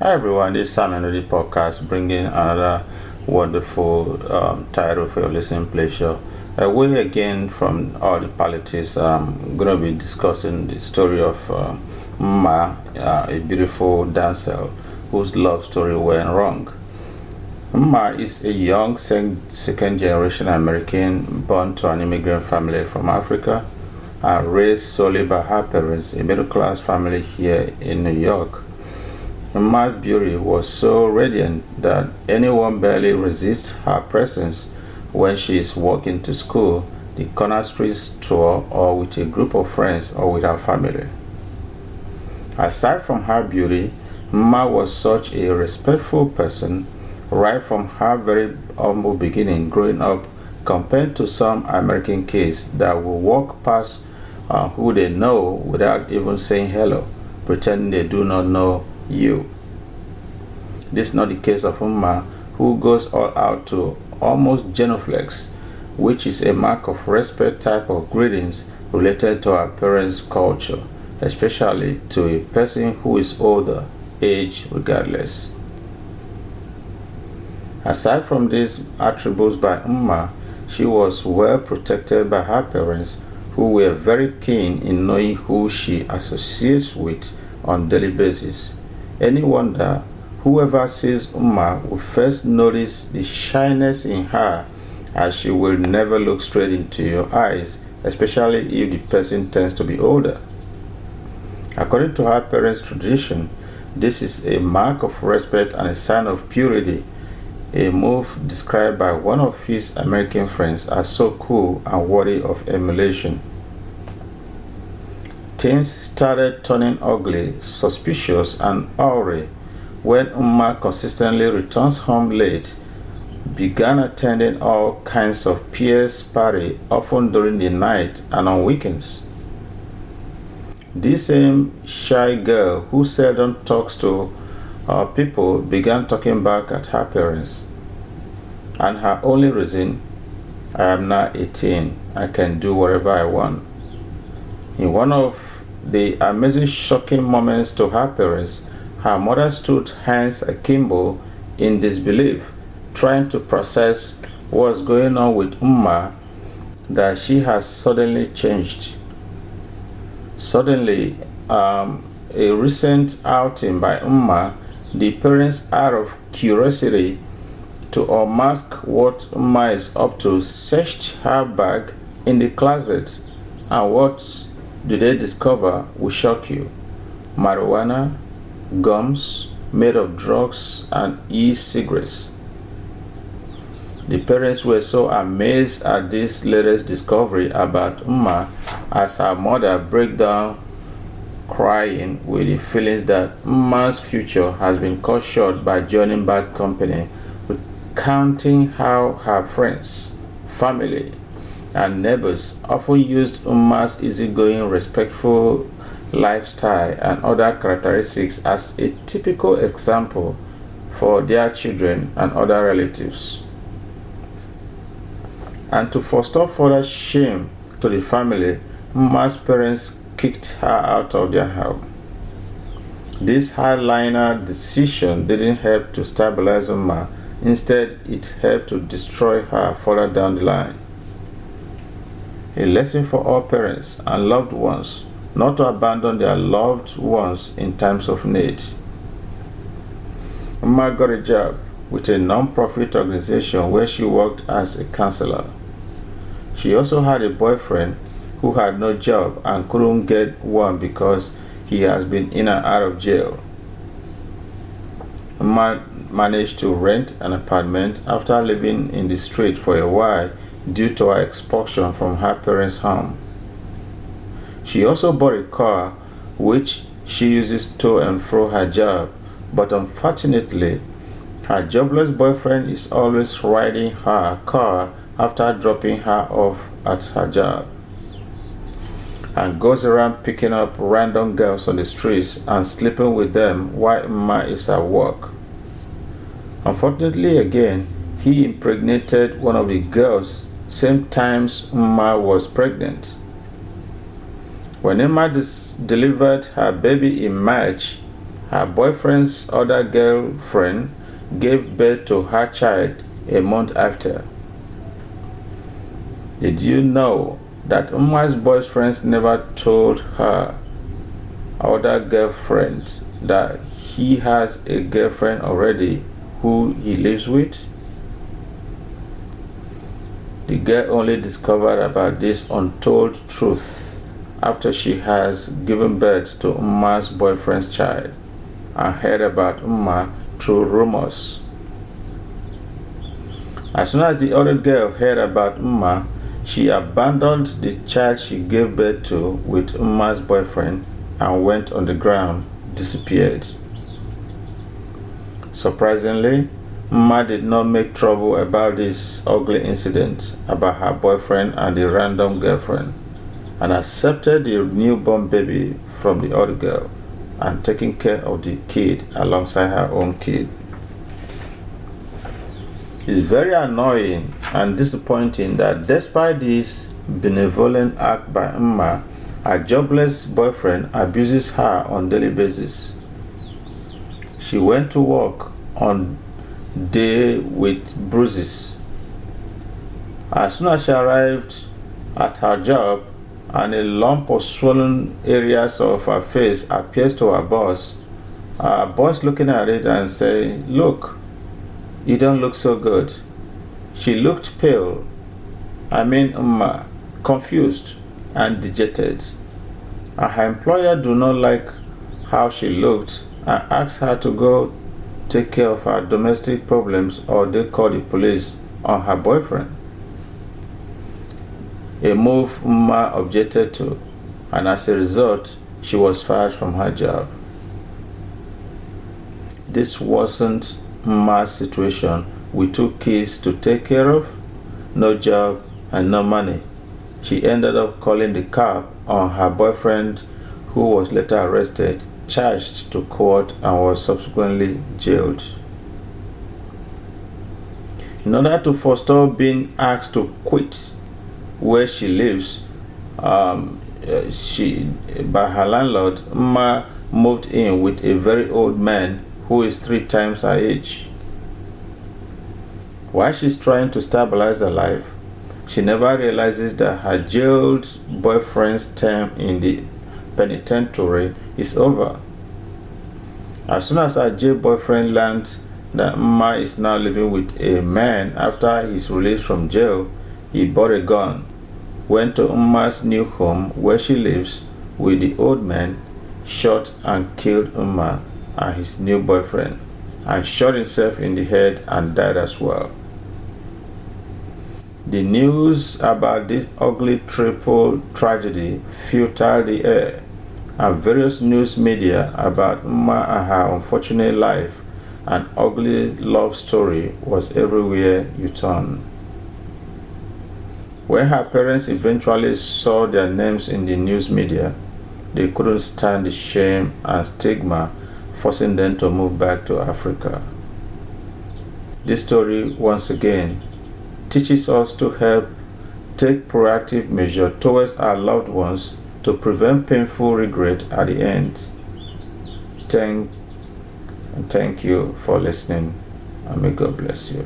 Hi everyone, this is Sam Enudi Podcast bringing another wonderful title for your listening pleasure. We again from all the politics. I'm going to be discussing the story of Ma, a beautiful dancer whose love story went wrong. Ma is a young second generation American born to an immigrant family from Africa and raised solely by her parents, a middle class family here in New York. Ma's beauty was so radiant that anyone barely resists her presence when she is walking to school, the corner street store, or with a group of friends or with her family. Aside from her beauty, Ma was such a respectful person right from her very humble beginning growing up, compared to some American kids that will walk past who they know without even saying hello, pretending they do not know you. This is not the case of Umma, who goes all out to almost genuflex, which is a mark of respect type of greetings related to our parents' culture, especially to a person who is older, age regardless. Aside from these attributes by Umma, she was well protected by her parents, who were very keen in knowing who she associates with on a daily basis. Any wonder whoever sees Umma will first notice the shyness in her, as she will never look straight into your eyes, especially if the person tends to be older. According to her parents' tradition, this is a mark of respect and a sign of purity, a move described by one of his American friends as so cool and worthy of emulation. Things started turning ugly, suspicious, and awry when Umma consistently returns home late, began attending all kinds of peers' parties, often during the night and on weekends. This same shy girl who seldom talks to people began talking back at her parents, and her only reason: I am now 18, I can do whatever I want. In one of the amazing shocking moments to her parents, her mother stood hands akimbo in disbelief, trying to process what's going on with Umma, that she has suddenly changed. Suddenly, a recent outing by Umma, the parents, out of curiosity to unmask what Umma is up to, searched her bag in the closet, and what did they discover will shock you: marijuana, gums made of drugs, and e-cigarettes. The parents were so amazed at this latest discovery about Umma, as her mother broke down crying with the feelings that Umma's future has been cut short by joining bad company, recounting how her friends, family, and neighbors often used Umma's easygoing, respectful lifestyle and other characteristics as a typical example for their children and other relatives. And to forestall further shame to the family, Umma's parents kicked her out of their home. This highliner decision didn't help to stabilize Umma. Instead, it helped to destroy her further down the line. A lesson for all parents and loved ones not to abandon their loved ones in times of need. Umma got a job with a non-profit organization where she worked as a counselor. She also had a boyfriend who had no job and couldn't get one because he has been in and out of jail. Umma managed to rent an apartment after living in the street for a while due to her expulsion from her parents' home. She also bought a car which she uses to and fro her job, but unfortunately, her jobless boyfriend is always riding her car after dropping her off at her job, and goes around picking up random girls on the streets and sleeping with them while Umma is at work. Unfortunately again, he impregnated one of the girls same times Umma was pregnant. When Umma delivered her baby in March, Her boyfriend's other girlfriend gave birth to her child a month after. Did you know that Umma's boyfriend never told her other girlfriend that he has a girlfriend already who he lives with? The girl only discovered about this untold truth after she has given birth to Umma's boyfriend's child and heard about Umma through rumors. As soon as the other girl heard about Umma, she abandoned the child she gave birth to with Umma's boyfriend and went on the ground, disappeared. Surprisingly, Umma did not make trouble about this ugly incident about her boyfriend and the random girlfriend, and accepted the newborn baby from the other girl and taking care of the kid alongside her own kid. It's very annoying and disappointing that despite this benevolent act by Umma, her jobless boyfriend abuses her on a daily basis. She went to work on day with bruises. As soon as she arrived at her job and a lump of swollen areas of her face appears to her boss looking at it and say, "Look, you don't look so good." She looked pale, confused and dejected. Her employer do not like how she looked and asked her to go take care of her domestic problems or they call the police on her boyfriend. A move Umma objected to, and as a result, she was fired from her job. This wasn't Umma's situation with 2 kids to take care of, no job and no money. She ended up calling the cop on her boyfriend, who was later arrested, charged to court, and was subsequently jailed. In order to forestall being asked to quit where she lives, by her landlord, Umma moved in with a very old man who is 3 times her age. While she's trying to stabilize her life, she never realizes that her jailed boyfriend's term in the penitentiary is over. As soon as her jail boyfriend learned that Umma is now living with a man after his release from jail, he bought a gun, went to Umma's new home where she lives with the old man, shot and killed Umma and his new boyfriend, and shot himself in the head and died as well. The news about this ugly triple tragedy filled the air, and various news media about Umma and her unfortunate life and ugly love story was everywhere you turn. When her parents eventually saw their names in the news media, they couldn't stand the shame and stigma, forcing them to move back to Africa. This story, once again, teaches us to help take proactive measures towards our loved ones to prevent painful regret at the end. Thank you for listening, and may God bless you.